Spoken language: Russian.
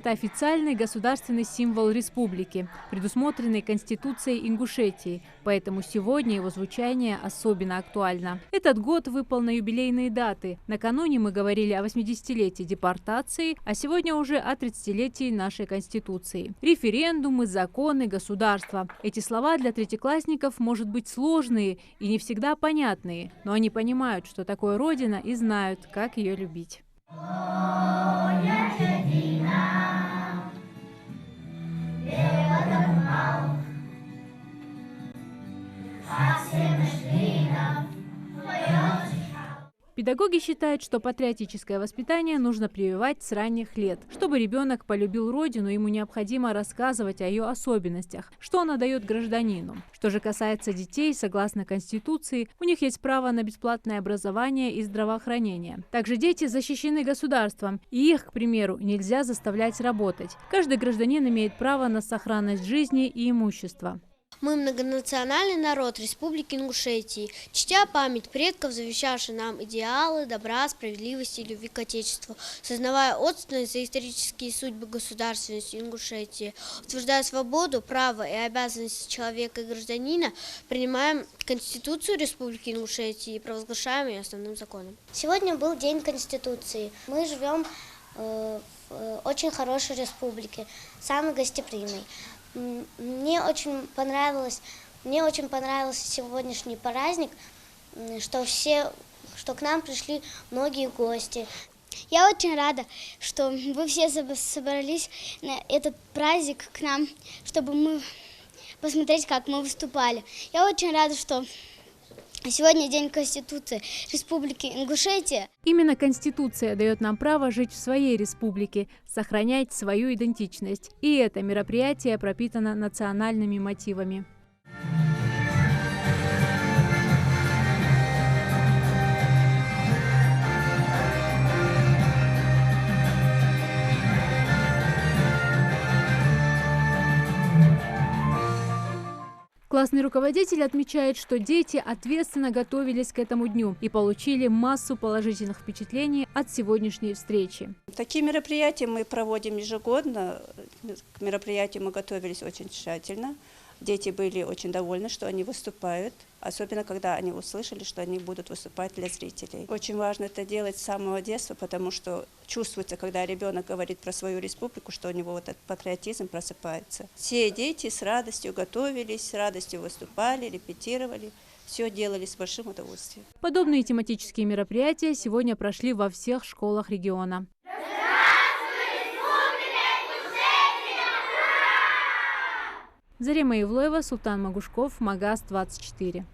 это официальный государственный символ республики, предусмотренный Конституцией Ингушетии, поэтому сегодня его звучание особенно актуально. Этот год выпал на юбилейные даты. Накануне мы говорили о 80-летии депортации, а сегодня уже о 30-летии нашей Конституции. Референдумы, законы, государство. Эти слова для третьеклассников, может быть, сложные и не всегда понятные, но они понимают, что такое Родина, и знают, как ее любить. Педагоги считают, что патриотическое воспитание нужно прививать с ранних лет. Чтобы ребенок полюбил Родину, ему необходимо рассказывать о ее особенностях, что она дает гражданину. Что же касается детей, согласно Конституции, у них есть право на бесплатное образование и здравоохранение. Также дети защищены государством, и их, к примеру, нельзя заставлять работать. Каждый гражданин имеет право на сохранность жизни и имущества. Мы многонациональный народ Республики Ингушетии, чтя память предков, завещавших нам идеалы добра, справедливости и любви к Отечеству, сознавая ответственность за исторические судьбы государственности Ингушетии, утверждая свободу, право и обязанности человека и гражданина, принимаем Конституцию Республики Ингушетии и провозглашаем ее основным законом. Сегодня был День Конституции. Мы живем в очень хорошей республике, самой гостеприимной. Мне очень понравился сегодняшний праздник, что к нам пришли многие гости. Я очень рада, что вы все собрались на этот праздник к нам, чтобы посмотреть, как мы выступали. Я очень рада, что сегодня День Конституции Республики Ингушетия. Именно Конституция дает нам право жить в своей республике, сохранять свою идентичность. И это мероприятие пропитано национальными мотивами. Классный руководитель отмечает, что дети ответственно готовились к этому дню и получили массу положительных впечатлений от сегодняшней встречи. Такие мероприятия мы проводим ежегодно. К мероприятию мы готовились очень тщательно. Дети были очень довольны, что они выступают, особенно когда они услышали, что они будут выступать для зрителей. Очень важно это делать с самого детства, потому что чувствуется, когда ребенок говорит про свою республику, что у него вот этот патриотизм просыпается. Все дети с радостью готовились, с радостью выступали, репетировали. Все делали с большим удовольствием. Подобные тематические мероприятия сегодня прошли во всех школах региона. Зарема Ивлоева, Султан Магушков, Магаз 24.